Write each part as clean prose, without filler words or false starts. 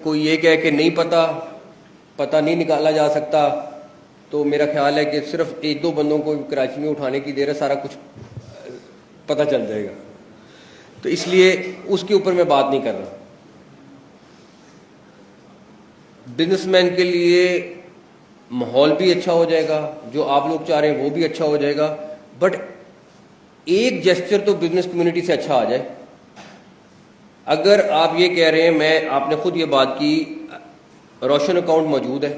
कोई ये कहे कि नहीं पता नहीं निकाला जा सकता, तो मेरा ख्याल है कि सिर्फ एक दो बंदों को कराची में उठाने की देर है, सारा कुछ पता चल जाएगा। तो इसलिए उसके ऊपर मैं बात नहीं कर रहा। बिजनेसमैन के लिए माहौल भी अच्छा हो जाएगा, जो आप लोग चाह रहे हैं वो भी अच्छा हो जाएगा, बट एक जेस्चर तो बिजनेस कम्युनिटी से अच्छा आ जाए। अगर आप ये कह रहे हैं, आपने खुद ये बात की, रोशन अकाउंट मौजूद है,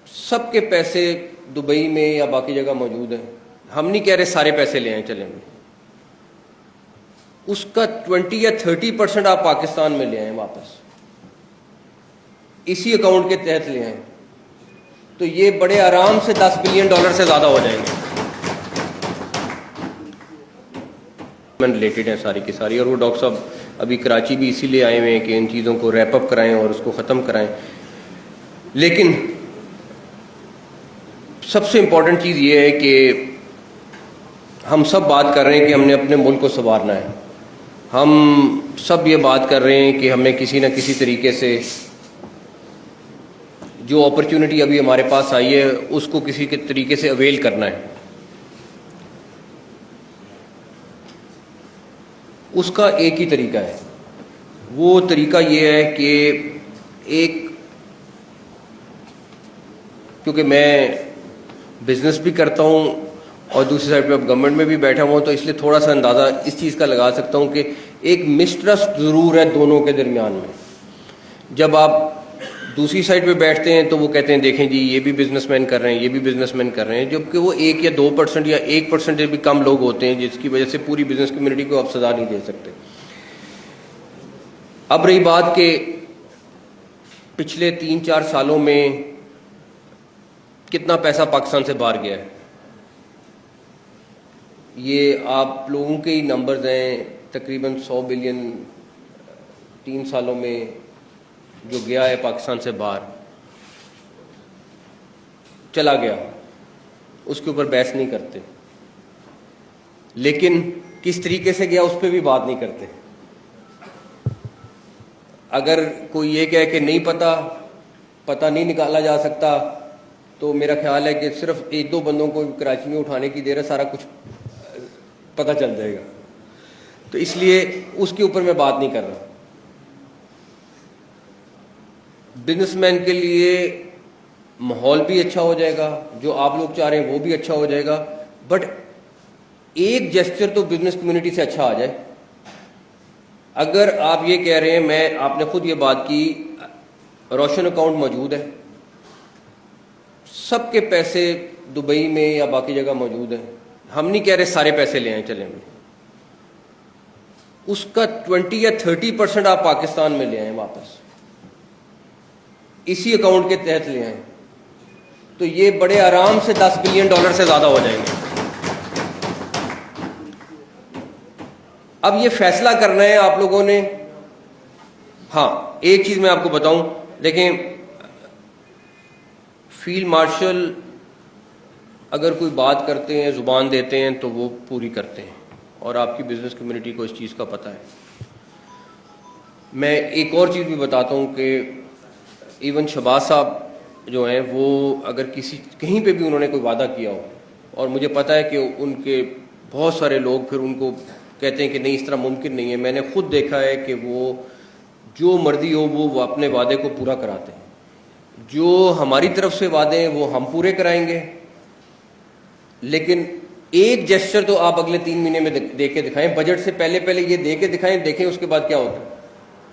सबके पैसे दुबई में या बाकी जगह मौजूद है, हम नहीं कह रहे सारे पैसे ले आए चले में, उसका 20 या 30% आप पाकिस्तान में ले आए वापस, इसी अकाउंट के तहत ले आए, तो ये बड़े आराम से $10 बिलियन से ज्यादा हो जाएंगे। रिलेटेड है सारी की सारी, और वो डॉक्टर साहब अभी कराची भी इसीलिए आए हुए हैं कि इन चीज़ों को रैप अप कराएं और उसको ख़त्म कराएं। लेकिन सबसे इम्पॉर्टेंट चीज़ ये है कि हम सब बात कर रहे हैं कि हमने अपने मुल्क को संवारना है, हम सब ये बात कर रहे हैं कि हमें किसी न किसी तरीके से जो अपॉर्चुनिटी अभी हमारे पास आई है उसको किसी के तरीके से अवेल करना है। उसका एक ही तरीका है, वो तरीका ये है कि क्योंकि मैं बिजनेस भी करता हूँ और दूसरी साइड पे अब गवर्नमेंट में भी बैठा हुआ हूँ, तो इसलिए थोड़ा सा अंदाज़ा इस चीज़ का लगा सकता हूँ कि एक मिसट्रस्ट ज़रूर है दोनों के दरमियान में। जब आप दूसरी साइड पे बैठते हैं तो वो कहते हैं देखें जी ये भी बिजनेसमैन कर रहे हैं, ये भी बिजनेसमैन कर रहे हैं, जबकि वो 1 या 2% या 1% भी कम लोग होते हैं जिसकी वजह से पूरी बिजनेस कम्युनिटी को आप सजा नहीं दे सकते। अब रही बात कि पिछले 3-4 सालों में कितना पैसा पाकिस्तान से बाहर गया है, ये आप लोगों के ही नंबर्स हैं, तकरीबन 100 बिलियन 3 सालों में जो गया है पाकिस्तान से बाहर चला गया, उसके ऊपर बहस नहीं करते, लेकिन किस तरीके से गया उस पर भी बात नहीं करते। अगर कोई ये कहे कि नहीं पता नहीं निकाला जा सकता, तो मेरा ख्याल है कि सिर्फ एक दो बंदों को कराची में उठाने की देर है, सारा कुछ पता चल जाएगा। तो इसलिए उसके ऊपर मैं बात नहीं कर रहा। बिजनेसमैन के लिए माहौल भी अच्छा हो जाएगा, जो आप लोग चाह रहे हैं वो भी अच्छा हो जाएगा, बट एक जेस्चर तो बिजनेस कम्युनिटी से अच्छा आ जाए। अगर आप ये कह रहे हैं, आपने खुद ये बात की, रोशन अकाउंट मौजूद है, सबके पैसे दुबई में या बाकी जगह मौजूद है, हम नहीं कह रहे सारे पैसे ले आए चले में, उसका 20 या 30% आप पाकिस्तान में ले आए वापस, इसी अकाउंट के तहत ले आए, तो ये बड़े आराम से $10 बिलियन से ज्यादा हो जाएंगे। अब ये फैसला करना है आप लोगों ने। हाँ, एक चीज मैं आपको बताऊं, देखें, फील्ड मार्शल अगर कोई बात करते हैं, जुबान देते हैं, तो वो पूरी करते हैं, और आपकी बिजनेस कम्युनिटी को इस चीज़ का पता है। मैं एक और चीज़ भी बताता हूँ कि इवन शहबाज साहब जो हैं, वो अगर कहीं पे भी उन्होंने कोई वादा किया हो, और मुझे पता है कि उनके बहुत सारे लोग फिर उनको कहते हैं कि नहीं इस तरह मुमकिन नहीं है, मैंने खुद देखा है कि वो जो मर्जी हो वो अपने वादे को पूरा कराते हैं। जो हमारी तरफ से वादे हैं वो हम पूरे कराएंगे, लेकिन एक जेस्चर तो आप अगले 3 महीने में दे के दिखाएं, बजट से पहले ये दे के दिखाएं, देखें उसके बाद क्या होता है,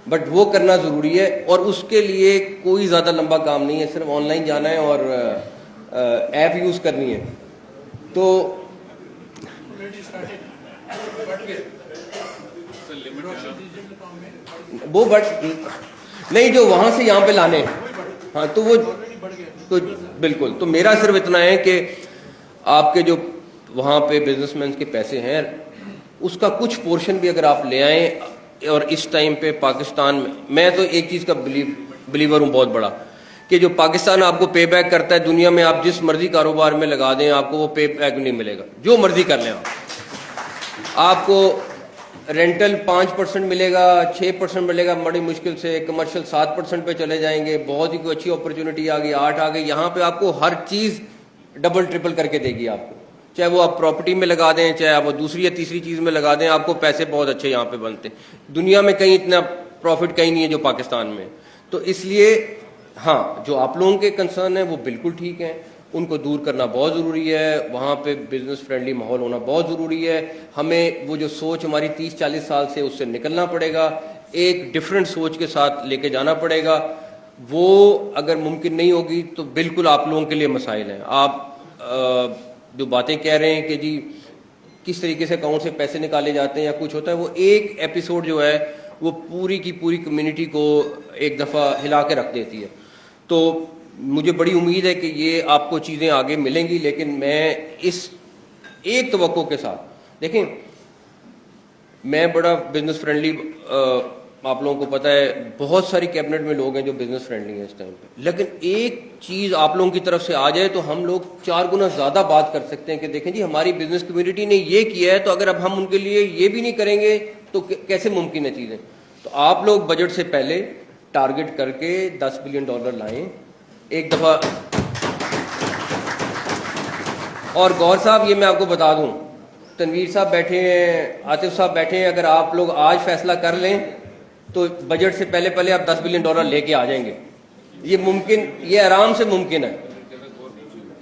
बट वो करना ज़रूरी है। और उसके लिए कोई ज़्यादा लंबा काम नहीं है, सिर्फ ऑनलाइन जाना है और ऐप यूज़ करनी है। तो वो बट नहीं, जो वहाँ से यहाँ पे लाने, हाँ, तो वो तो बिल्कुल, तो मेरा सिर्फ इतना है कि आपके जो वहाँ पे बिजनेसमैन के पैसे हैं, उसका कुछ पोर्शन भी अगर आप ले आएँ, और इस टाइम पे पाकिस्तान में, मैं तो एक चीज़ का बिलीवर हूँ बहुत बड़ा, कि जो पाकिस्तान आपको पे बैक करता है, दुनिया में आप जिस मर्जी कारोबार में लगा दें, आपको वो पे बैक नहीं मिलेगा, जो मर्जी कर लें आपको रेंटल 5% मिलेगा, 6% मिलेगा बड़ी मुश्किल से, कमर्शियल 7% पे चले जाएंगे, बहुत ही कोई अच्छी अपॉर्चुनिटी आ गई 8 आ गई, यहाँ पे आपको हर चीज़ डबल ट्रिपल करके देगी आपको, चाहे वो आप प्रॉपर्टी में लगा दें, चाहे आप वो दूसरी या तीसरी चीज़ में लगा दें, आपको पैसे बहुत अच्छे यहाँ पे बनते हैं। दुनिया में कहीं इतना प्रॉफिट कहीं नहीं है जो पाकिस्तान में। तो इसलिए हाँ, जो आप लोगों के कंसर्न है वो बिल्कुल ठीक है, उनको दूर करना बहुत ज़रूरी है, वहाँ पे बिजनेस फ्रेंडली माहौल होना बहुत ज़रूरी है। हमें वो जो सोच हमारी 30-40 साल से उससे निकलना पड़ेगा, एक डिफरेंट सोच के साथ लेके जाना पड़ेगा। वो अगर मुमकिन नहीं होगी तो बिल्कुल आप लोगों के लिए मसाइल हैं। आप जो बातें कह रहे हैं कि जी किस तरीके से अकाउंट से पैसे निकाले जाते हैं या कुछ होता है, वो एक एपिसोड जो है वो पूरी की पूरी कम्युनिटी को एक दफ़ा हिला के रख देती है। तो मुझे बड़ी उम्मीद है कि ये आपको चीज़ें आगे मिलेंगी, लेकिन मैं इस एक तवक्को के साथ, देखें मैं बड़ा बिजनेस फ्रेंडली, आप लोगों को पता है बहुत सारी कैबिनेट में लोग हैं जो बिजनेस फ्रेंडली हैं इस टाइम पे, लेकिन एक चीज़ आप लोगों की तरफ से आ जाए तो हम लोग 4 गुना ज़्यादा बात कर सकते हैं कि देखें जी हमारी बिजनेस कम्युनिटी ने ये किया है, तो अगर अब हम उनके लिए ये भी नहीं करेंगे तो कैसे मुमकिन है चीज़ें। तो आप लोग बजट से पहले टारगेट करके $10 बिलियन लाएं एक दफ़ा। और गौर साहब, ये मैं आपको बता दूं, तनवीर साहब बैठे हैं, आतिफ साहब बैठे हैं, अगर आप लोग आज फैसला कर लें तो बजट से पहले पहले आप $10 बिलियन लेके आ जाएंगे। ये मुमकिन, ये आराम से मुमकिन है,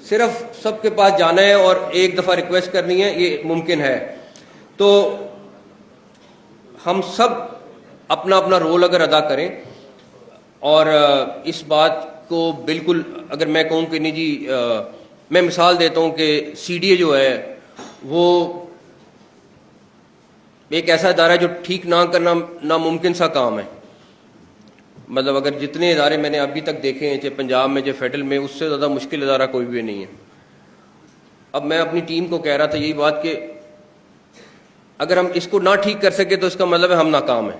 सिर्फ सबके पास जाना है और एक दफ़ा रिक्वेस्ट करनी है, ये मुमकिन है। तो हम सब अपना अपना रोल अगर अदा करें और इस बात को बिल्कुल, अगर मैं कहूँ कि नहीं जी, मैं मिसाल देता हूँ कि CDA जो है वो एक ऐसा इदारा है जो ठीक ना करना नामुमकिन सा काम है। मतलब अगर जितने इदारे मैंने अभी तक देखे हैं, चाहे पंजाब में चाहे फेडरल में, उससे ज़्यादा मुश्किल इदारा कोई भी नहीं है। अब मैं अपनी टीम को कह रहा था यही बात कि अगर हम इसको ना ठीक कर सके तो इसका मतलब है हम नाकाम हैं।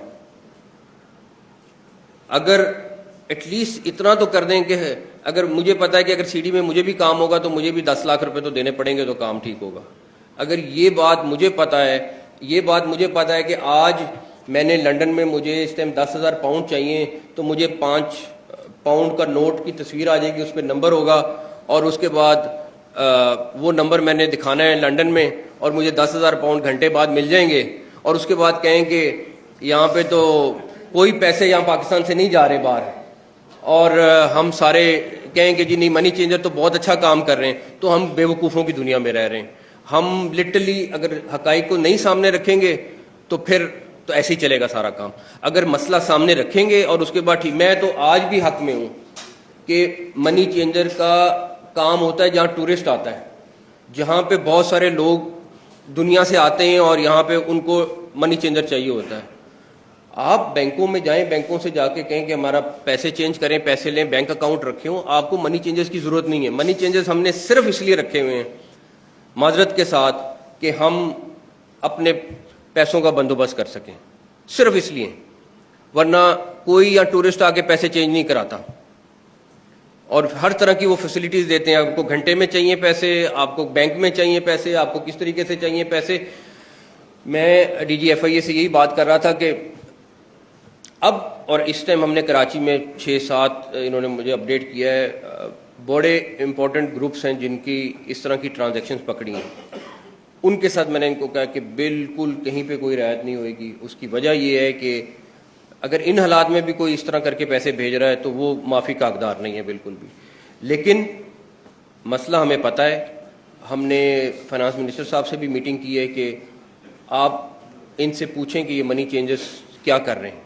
अगर एटलीस्ट इतना तो कर दें कि अगर मुझे पता है कि अगर CD में मुझे भी काम होगा तो मुझे भी 10 लाख रुपए तो देने पड़ेंगे तो काम ठीक होगा। अगर ये बात मुझे पता है, ये बात मुझे पता है कि आज मैंने लंदन में मुझे इस टाइम 10,000 पाउंड चाहिए, तो मुझे 5 पाउंड का नोट की तस्वीर आ जाएगी, उस पर नंबर होगा और उसके बाद वो नंबर मैंने दिखाना है लंदन में और मुझे 10,000 पाउंड घंटे बाद मिल जाएंगे। और उसके बाद कहेंगे यहाँ पे तो कोई पैसे यहाँ पाकिस्तान से नहीं जा रहे बाहर, और हम सारे कहेंगे जी नहीं मनी चेंजर तो बहुत अच्छा काम कर रहे हैं, तो हम बेवकूफ़ों की दुनिया में रह रहे हैं। हम लिटरली अगर हकाइक को नहीं सामने रखेंगे तो फिर तो ऐसे ही चलेगा सारा काम। अगर मसला सामने रखेंगे और उसके बाद ठीक, मैं तो आज भी हक में हूँ कि मनी चेंजर का काम होता है जहाँ टूरिस्ट आता है, जहाँ पे बहुत सारे लोग दुनिया से आते हैं और यहाँ पे उनको मनी चेंजर चाहिए होता है। आप बैंकों में जाएं, बैंकों से जाके कहें कि हमारा पैसे चेंज करें, पैसे लें, बैंक अकाउंट रखे हों, आपको मनी चेंजर्स की ज़रूरत नहीं है। मनी चेंजर्स हमने सिर्फ इसलिए रखे हुए हैं माजरत के साथ कि हम अपने पैसों का बंदोबस्त कर सकें, सिर्फ इसलिए, वरना कोई या टूरिस्ट आके पैसे चेंज नहीं कराता। और हर तरह की वो फैसिलिटीज़ देते हैं, आपको घंटे में चाहिए पैसे, आपको बैंक में चाहिए पैसे, आपको किस तरीके से चाहिए पैसे। मैं DGFIA से यही बात कर रहा था कि अब और इस टाइम हमने कराची में 6-7 इन्होंने मुझे अपडेट किया है, बड़े इंपॉर्टेंट ग्रुप्स हैं जिनकी इस तरह की ट्रांजैक्शंस पकड़ी हैं। उनके साथ मैंने इनको कहा कि बिल्कुल कहीं पे कोई रियायत नहीं होगी। उसकी वजह ये है कि अगर इन हालात में भी कोई इस तरह करके पैसे भेज रहा है तो वो माफ़ी का हकदार नहीं है बिल्कुल भी। लेकिन मसला हमें पता है, हमने फाइनेंस मिनिस्टर साहब से भी मीटिंग की है कि आप इनसे पूछें कि ये मनी चेंजर्स क्या कर रहे हैं,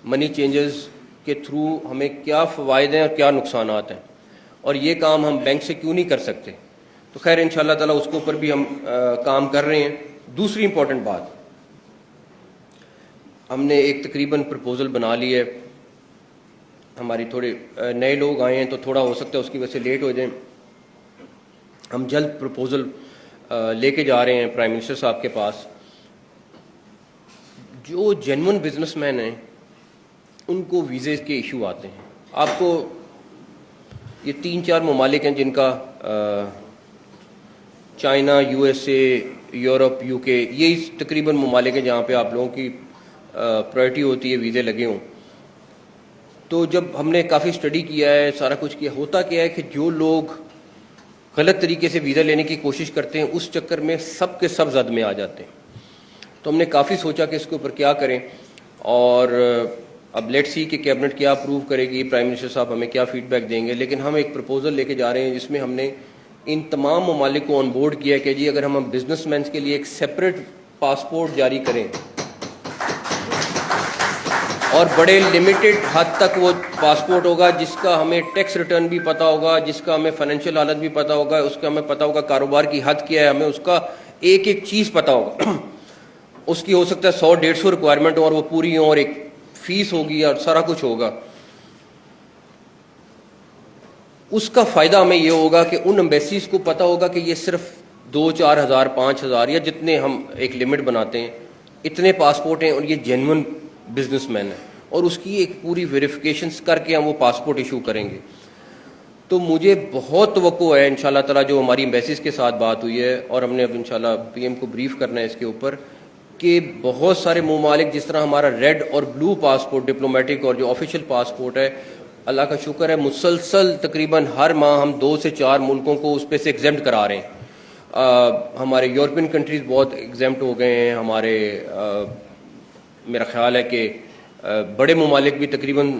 मनी चेंजर्स के थ्रू हमें क्या फ़वाइद हैं और क्या नुकसानात हैं, और ये काम हम बैंक से क्यों नहीं कर सकते। तो खैर इंशाअल्लाह ताला उसके ऊपर भी हम काम कर रहे हैं। दूसरी इंपॉर्टेंट बात, हमने एक तकरीबन प्रपोज़ल बना ली है। हमारी थोड़े नए लोग आए हैं तो थोड़ा हो सकता है उसकी वजह से लेट हो जाए। हम जल्द प्रपोज़ल लेके जा रहे हैं प्राइम मिनिस्टर साहब के पास। जो जेन्युइन बिजनेसमैन हैं उनको वीज़े के इशू आते हैं। आपको ये 3-4 ममालिक हैं जिनका चाइना, यूएसए, यूरोप, यूके, यही तकरीबन ममालिक हैं जहाँ पे आप लोगों की प्रायोरिटी होती है वीज़े लगे हों। तो जब हमने काफ़ी स्टडी किया है, सारा कुछ किया, होता क्या है कि जो लोग गलत तरीके से वीज़ा लेने की कोशिश करते हैं उस चक्कर में सब के सब जद में आ जाते हैं। तो हमने काफ़ी सोचा कि इसके ऊपर क्या करें, और अब लेट्स सी कि कैबिनेट क्या अप्रूव करेगी, प्राइम मिनिस्टर साहब हमें क्या फीडबैक देंगे। लेकिन हम एक प्रपोजल लेके जा रहे हैं जिसमें हमने इन तमाम ममालिक को ऑन बोर्ड किया कि जी अगर हम बिजनेसमैन के लिए एक सेपरेट पासपोर्ट जारी करें और बड़े लिमिटेड हद तक वो पासपोर्ट होगा जिसका हमें टैक्स रिटर्न भी पता होगा, जिसका हमें फाइनेंशियल हालत भी पता होगा, उसका हमें पता होगा कारोबार की हद क्या है, हमें उसका एक एक चीज़ पता होगा। उसकी हो सकता है 100-150 रिक्वायरमेंट हो और वो पूरी हो, और एक फीस होगी और सारा कुछ होगा। उसका फ़ायदा हमें ये होगा कि उन एम्बेसीज को पता होगा कि ये सिर्फ 2-4 हज़ार 5 हज़ार या जितने हम एक लिमिट बनाते हैं इतने पासपोर्ट हैं और ये जेन्युइन बिजनेसमैन है, और उसकी एक पूरी वेरिफिकेशन करके हम वो पासपोर्ट इशू करेंगे। तो मुझे बहुत तवक्को है इंशाल्लाह ताला, जो हमारी एम्बेसीज के साथ बात हुई है और हमने अब इंशाल्लाह पीएम को ब्रीफ करना है इसके ऊपर, कि बहुत सारे ममालिक जिस तरह हमारा रेड और ब्लू पासपोर्ट डिप्लोमेटिक और जो ऑफिशियल पासपोर्ट है, अल्लाह का शुक्र है मुसलसल तकरीबन हर माह हम 2 से 4 मुल्कों को उस पर से एग्जेम्प्ट करा रहे हैं। हमारे यूरोपियन कंट्रीज़ बहुत एग्जेम्प्ट हो गए हैं, हमारे मेरा ख्याल है कि बड़े ममालिक भी तकरीबन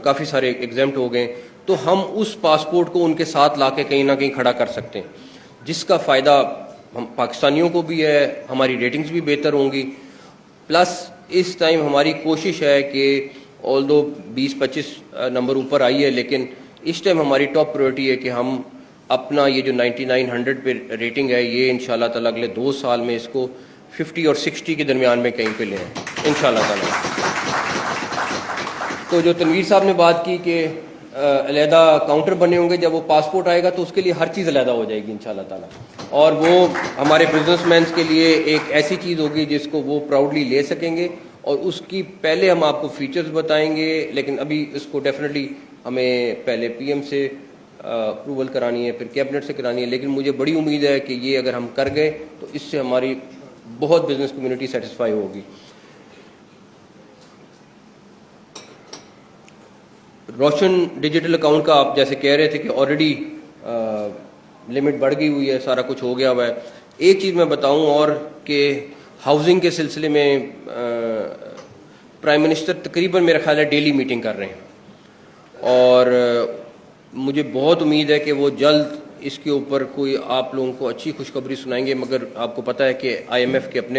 काफ़ी सारे एग्जेम्प्ट हो गए। तो हम उस पासपोर्ट को उनके साथ ला के कहीं ना कहीं खड़ा कर सकते हैं, जिसका फ़ायदा हम पाकिस्तानियों को भी है, हमारी रेटिंग्स भी बेहतर होंगी। प्लस इस टाइम हमारी कोशिश है कि ऑल्दो 20-25 नंबर ऊपर आई है, लेकिन इस टाइम हमारी टॉप प्रायोरिटी है कि हम अपना ये जो 99-100 पे रेटिंग है, ये इंशाल्लाह ताला अगले 2 साल में इसको 50 और 60 के दरमियान में कहीं पे ले आए इंशाल्लाह ताला। तो जो तनवीर साहब ने बात की कि अलहदा काउंटर बने होंगे, जब वो पासपोर्ट आएगा तो उसके लिए हर चीज़ अलहदा हो जाएगी इंशाल्लाह ताला, और वो हमारे बिजनेसमैन के लिए एक ऐसी चीज़ होगी जिसको वो प्राउडली ले सकेंगे। और उसकी पहले हम आपको फीचर्स बताएंगे, लेकिन अभी इसको डेफिनेटली हमें पहले पीएम से अप्रूवल करानी है, फिर कैबिनेट से करानी है। लेकिन मुझे बड़ी उम्मीद है कि ये अगर हम कर गए तो इससे हमारी बहुत बिजनेस कम्युनिटी सेटिस्फाई होगी। रोशन डिजिटल अकाउंट का आप जैसे कह रहे थे कि ऑलरेडी लिमिट बढ़ गई हुई है, सारा कुछ हो गया हुआ है। एक चीज़ मैं बताऊं और कि हाउसिंग के सिलसिले में प्राइम मिनिस्टर तकरीबन मेरा ख्याल है डेली मीटिंग कर रहे हैं, और मुझे बहुत उम्मीद है कि वो जल्द इसके ऊपर कोई आप लोगों को अच्छी खुशखबरी सुनाएंगे। मगर आपको पता है कि IMF के अपने